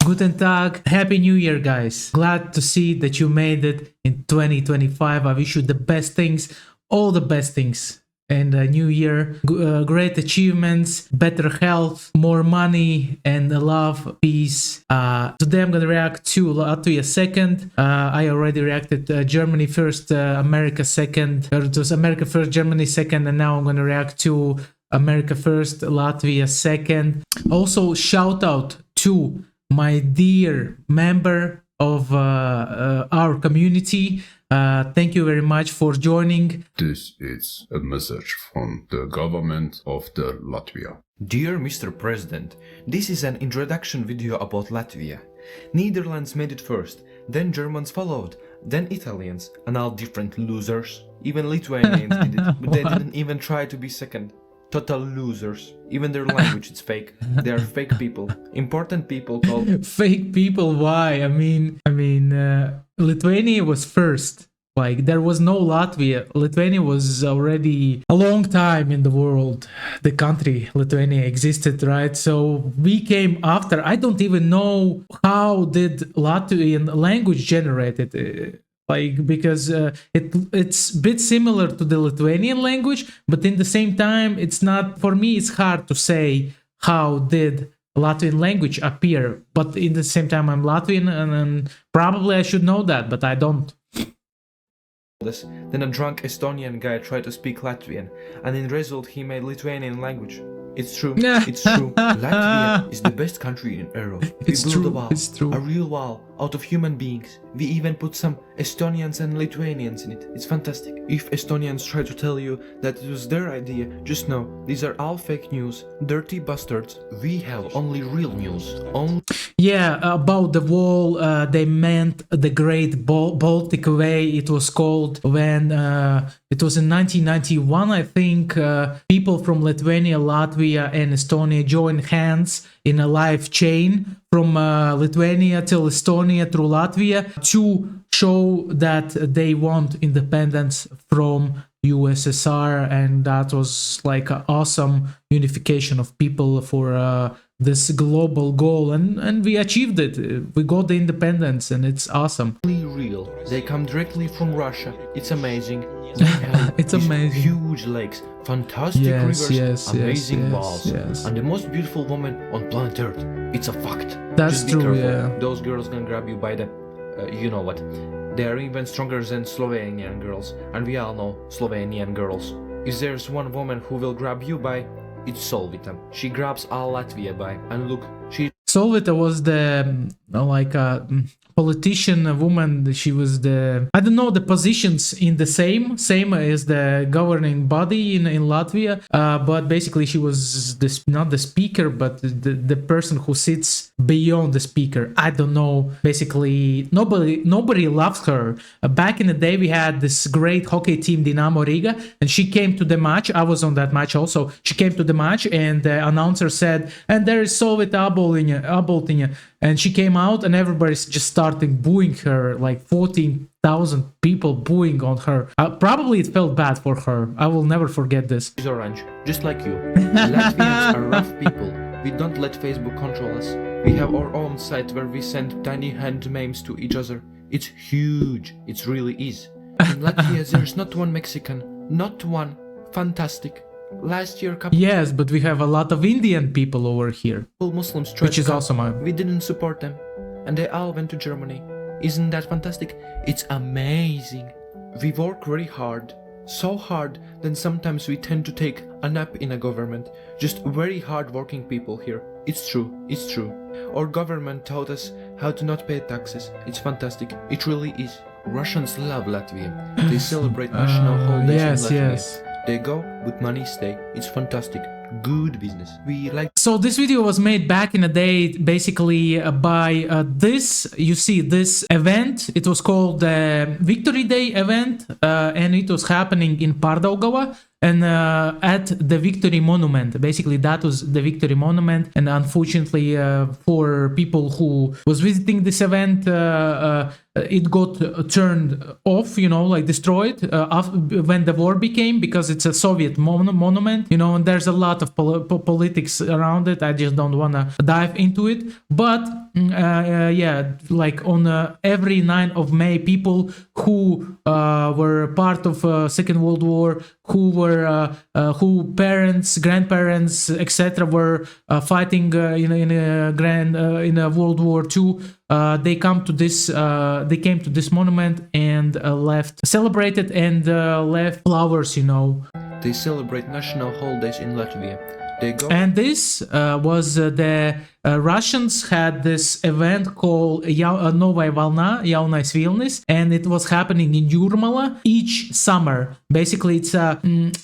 Guten Tag, Happy New Year, guys. Glad to see that you made it in 2025. I wish you the best things, all the best things. And a new year, great achievements, better health, more money, and love, peace. Today I'm gonna react to Latvia second. I already reacted Germany first, America second. Or it was America first, Germany second, and now I'm gonna react to America first, Latvia second. Also, shout out to my dear member of our community. Thank you very much for joining. This is a message from the government of the Latvia. Dear Mr. President, this is an introduction video about Latvia. Netherlands made it first, then Germans followed, then Italians, and all different losers. Even Lithuanians did it, but they didn't even try to be second. Total losers. Even their language is fake. They are fake people. Important people called... Fake people, why? I mean, Lithuania was first. Like, there was no Latvia. Lithuania was already a long time in the world. The country, Lithuania, existed, right? So we came after. I don't even know how did Latvian language generated. Because it's a bit similar to the Lithuanian language, but in the same time, it's not, for me, it's hard to say how did Latvian language appear. But in the same time, I'm Latvian, and probably I should know that, but I don't. Then a drunk Estonian guy tried to speak Latvian, and in result he made Lithuanian language. It's true, it's true. Latvia is the best country in Europe. We built a wall, a real wall, out of human beings. We even put some Estonians and Lithuanians in it. It's fantastic. If Estonians try to tell you that it was their idea, just know, these are all fake news. Dirty bastards. We have only real news. Yeah, about the wall, they meant the Great Baltic Way, it was called, when it was in 1991, I think, people from Lithuania, Latvia and Estonia joined hands in a live chain from Lithuania till Estonia through Latvia to show that they want independence from USSR, and that was like an awesome unification of people for this global goal, and we achieved it. We got the independence, and it's awesome. Real. They come directly from Russia. It's amazing. It's amazing. Huge lakes, fantastic rivers, amazing walls, and the most beautiful woman on planet Earth. It's a fact. That's true, yeah. Those girls can grab you by the, you know what. They are even stronger than Slovenian girls, and we all know Slovenian girls. If there's one woman who will grab you by, it's Solvita. She grabs all Latvia by, and look, she... Solvita was the, politician, a woman. She was the, I don't know the positions in the same as the governing body in Latvia, but basically she was this, not the speaker, but the person who sits beyond the speaker. I don't know. Basically, nobody loves her. Back in the day, we had this great hockey team, Dinamo Riga, and she came to the match. I was on that match also. She came to the match, and the announcer said, "And there is Solvita Aboltinya," and she came out, and everybody's just started booing her, like 14,000 people booing on her. Probably it felt bad for her. I will never forget this. She's orange, just like you. Latvians are rough people. We don't let Facebook control us. We have our own site where we send tiny hand memes to each other. It's huge. It really is. In Latvia, there's not one Mexican. Not one. Fantastic. Last year, yes, but we have a lot of Indian people over here, Muslims which is awesome. We didn't support them, and they all went to Germany. Isn't that fantastic? It's amazing. We work very hard, so hard that sometimes we tend to take a nap in a government. Just very hard working people here. It's true, it's true. Our government taught us how to not pay taxes. It's fantastic, it really is. Russians love Latvia. They celebrate national holidays in Latvia. They go, but money stay. It's fantastic. Good business. We like. So this video was made back in the day, basically by this. You see this event. It was called the Victory Day event, and it was happening in Pārdaugava. and at the Victory Monument. Basically, that was the Victory Monument, and unfortunately, for people who was visiting this event, it got turned off, like destroyed when the war became, because it's a Soviet monument, and there's a lot of politics around it. I just don't want to dive into it. But like on every 9th of May, people who were part of Second World War, who parents, grandparents, etc., were fighting in World War II. They came to this monument and celebrated and left flowers. They celebrate national holidays in Latvia. They go. And this was the Russians had this event called Novaya Valna, Jaunais Vilnis, and it was happening in Jūrmala each summer. Basically,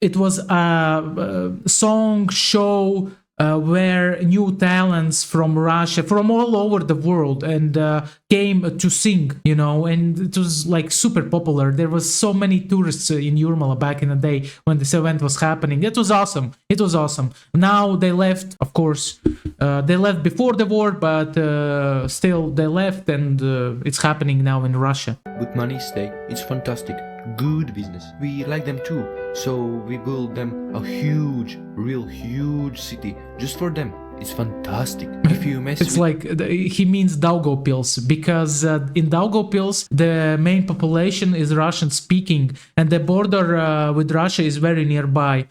it was a song show where new talents from Russia, from all over the world, and came to sing, and it was like super popular. There was so many tourists in Jūrmala back in the day when this event was happening. It was awesome. Now they left, of course. They left before the war, but still they left, and it's happening now in Russia. But money stay. It's fantastic. Good business. We like them too. So we build them a huge, real huge city just for them. It's fantastic. If you mess it's like he means Daugavpils, because in Daugavpils the main population is Russian speaking, and the border with Russia is very nearby.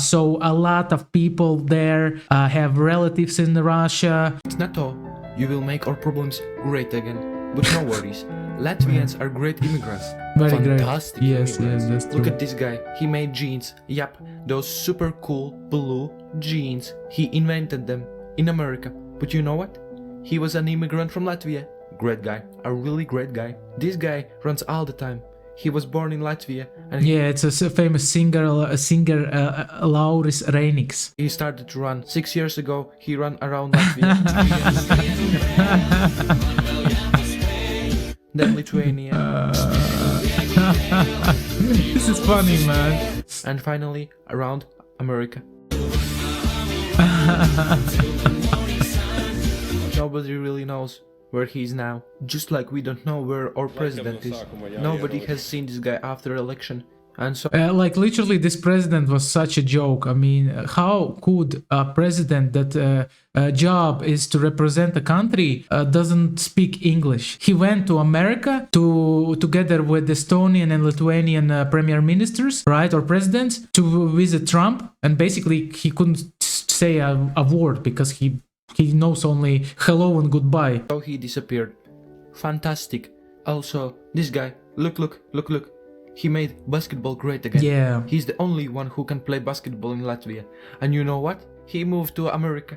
So a lot of people there have relatives in Russia. It's not all. You will make our problems great again. But no worries. Latvians are great immigrants. Very fantastic great. Yes, immigrants. that's true. Look at this guy. He made jeans. Yup, those super cool blue jeans. He invented them in America. But you know what? He was an immigrant from Latvia. Great guy. A really great guy. This guy runs all the time. He was born in Latvia. And it's a famous singer, Lauris Reiniks. He started to run 6 years ago. He ran around Latvia. Then Lithuania. This is funny, man. And finally, around America. Nobody really knows where he is now. Just like we don't know where our president is. Nobody has seen this guy after election. And so like literally this president was such a joke. I mean, how could a president that job is to represent a country doesn't speak English? He went to America together with Estonian and Lithuanian premier ministers, right, or presidents, to visit Trump, and basically he couldn't say a word because he knows only hello and goodbye. So he disappeared. Fantastic. Also, this guy, look. He made basketball great again. Yeah. He's the only one who can play basketball in Latvia. And you know what? He moved to America.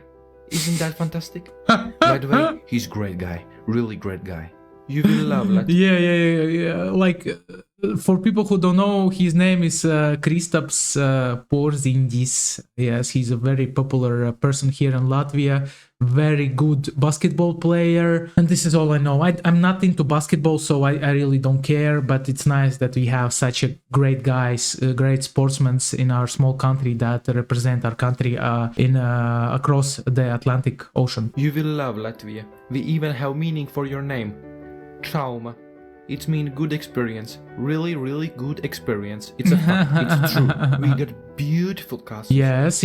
Isn't that fantastic? By the way, he's a great guy. Really great guy. You will love Latvia. Yeah. Like, for people who don't know, his name is Kristaps Porzingis. Yes, he's a very popular person here in Latvia. Very good basketball player. And this is all I know. I'm not into basketball, so I really don't care. But it's nice that we have such a great guys, great sportsmen in our small country that represent our country across the Atlantic Ocean. You will love Latvia. We even have meaning for your name. Trauma. It means good experience. Really, really good experience. It's a fact. It's true. We got beautiful castles. Yes.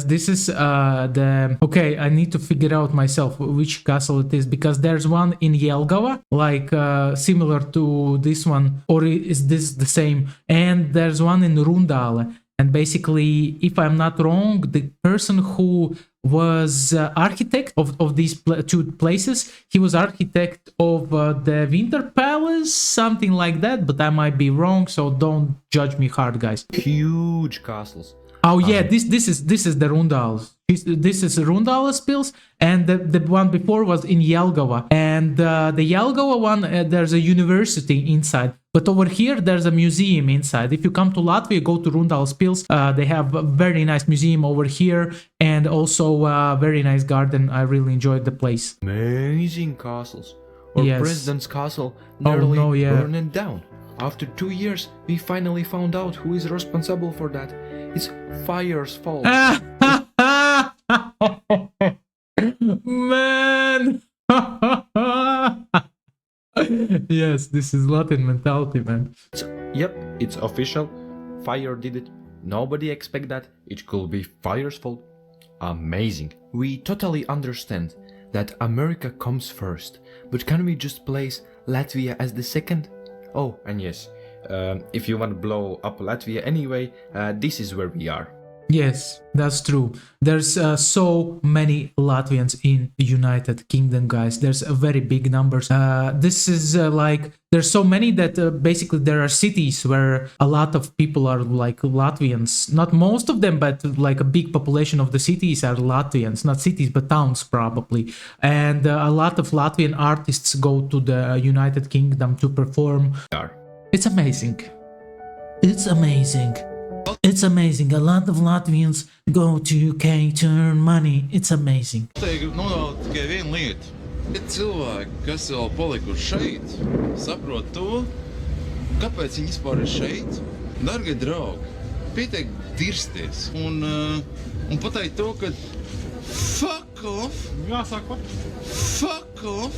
This is Okay, I need to figure out myself which castle it is, because there's one in Jelgava, like similar to this one, or is this the same? And there's one in Rundale. And basically, if I'm not wrong, the person who was architect of these two places, he was architect of the Winter Palace, something like that, but I might be wrong, so don't judge me hard, guys. Huge castles. Oh yeah, this is the Rundals. This is Rundalespils, and the one before was in Jelgava. And the Jelgava one, there's a university inside. But over here, there's a museum inside. If you come to Latvia, go to Rundalespils. They have a very nice museum over here, and also a very nice garden. I really enjoyed the place. Amazing castles. Our Yes. president's castle nearly burned down. After 2 years, we finally found out who is responsible for that. It's fire's fault. Man! Yes, this is Latin mentality, man. Yep, it's official. Fire did it. Nobody expect that. It could be fire's fault. Amazing. We totally understand that America comes first, but can we just place Latvia as the second? Oh, and yes, if you want to blow up Latvia anyway, this is where we are. Yes, that's true. There's so many Latvians in United Kingdom, guys. There's a very big numbers. This is like there's so many that basically there are cities where a lot of people are like Latvians. Not most of them, but like a big population of the cities are Latvians. Not cities, but towns probably. And a lot of Latvian artists go to the United Kingdom to perform. It's amazing. It's amazing. It's amazing. A lot of Latvians go to UK to earn money. It's amazing. Es gribu novēlēt tikai vienu lietu. Ir cilvēki, kas vēl palikuši šeit, saprot to, kāpēc viņi vispār ir šeit. Dargie draugi, pietiek dirsties un pateikt to, ka fuck off. Jāsaka, fuck off.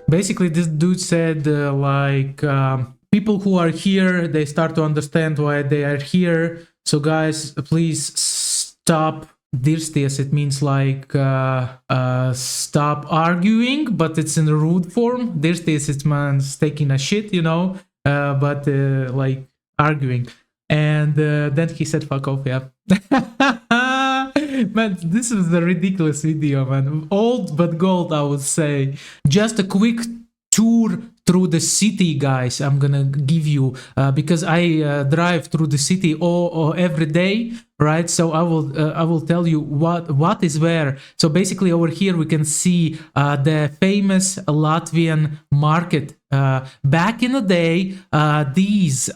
Basically, this dude said people who are here, they start to understand why they are here. So guys, please stop dirsties. It means like stop arguing, but it's in a rude form. Dirsties, it means taking a shit, you know, but like arguing. And then he said fuck off, yeah. Man, this is a ridiculous video, man. Old but gold, I would say. Just a quick tour through the city, guys. I'm gonna give you because I drive through the city every day, right? So I will tell you what is where. So basically over here we can see the famous Latvian market. Back in the day, these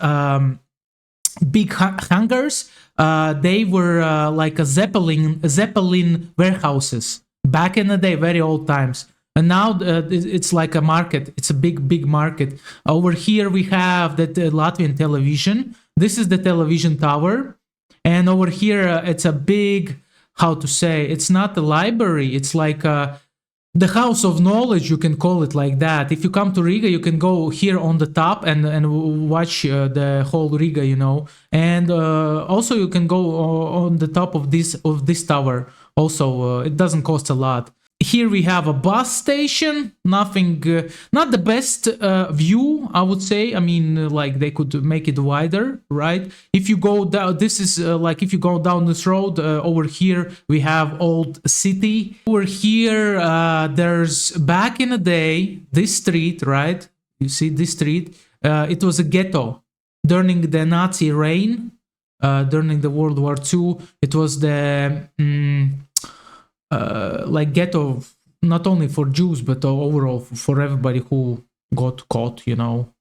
big hangars, they were like a Zeppelin warehouses. Back in the day, very old times. And now it's like a market. It's a big market. Over here we have the Latvian television. This is the television tower. And over here it's a big, how to say, it's not a library. It's like the house of knowledge, you can call it like that. If you come to Riga, you can go here on the top and watch the whole Riga, you know. And also you can go on the top of this tower. Also, it doesn't cost a lot. Here we have a bus station. Nothing, not the best view, I would say. I mean, like they could make it wider, right? If you go down, this is like if you go down this road, over here we have old city. Over here, there's back in the day, this street, right? You see this street? It was a ghetto during the Nazi reign, during the World War II. It was the like ghetto, not only for Jews but overall for everybody who got caught, you know.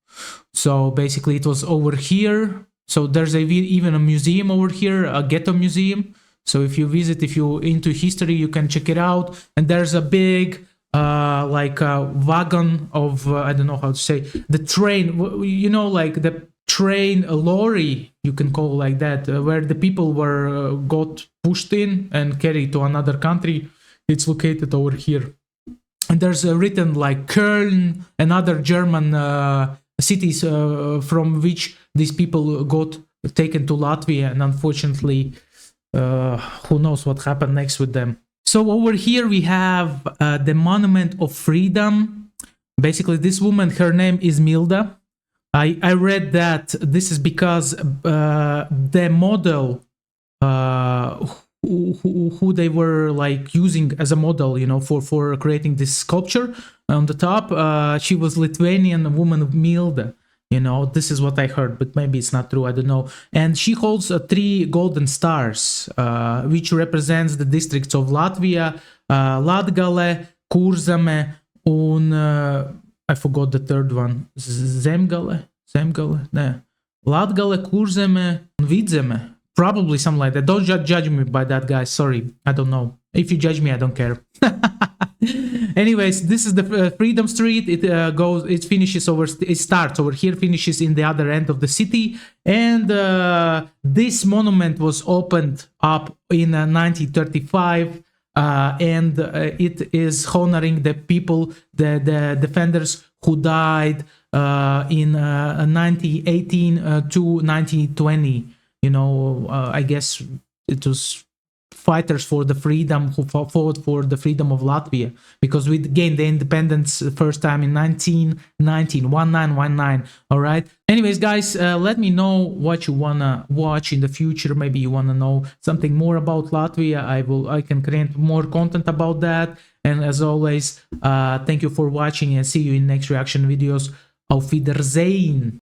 So basically it was over here. So there's even a museum over here, a ghetto museum. So if you visit, if you're into history, you can check it out. And there's a big like a wagon of I don't know how to say, the train, you know, like the train, a lorry, you can call it like that, where the people were got pushed in and carried to another country. It's located over here. And there's written like Köln and other German cities from which these people got taken to Latvia, and unfortunately who knows what happened next with them. So over here we have the Monument of Freedom. Basically this woman, her name is Milda. I read that this is because the model who they were like using as a model, you know, for creating this sculpture on the top, she was Lithuanian woman Milda. You know, this is what I heard, but maybe it's not true, I don't know. And she holds 3 golden stars, which represents the districts of Latvia, Latgale, Kurzeme, and I forgot the third one. Zemgale? Ne. Latgale, Kurzeme, and Vidzeme. Probably something like that. Don't judge me by that, guys. Sorry, I don't know. If you judge me, I don't care. Anyways, this is the Freedom Street. It finishes over. It starts over here, finishes in the other end of the city, and this monument was opened up in 1935. And it is honoring the people, the defenders who died in 1918 to 1920. You know, I guess it was fighters for the freedom who fought for the freedom of Latvia, because we gained the independence first time in 1919. All right. Anyways, guys, let me know what you wanna watch in the future. Maybe you wanna know something more about Latvia. I can create more content about that. And as always, thank you for watching, and see you in next reaction videos. Auf Wiedersehen.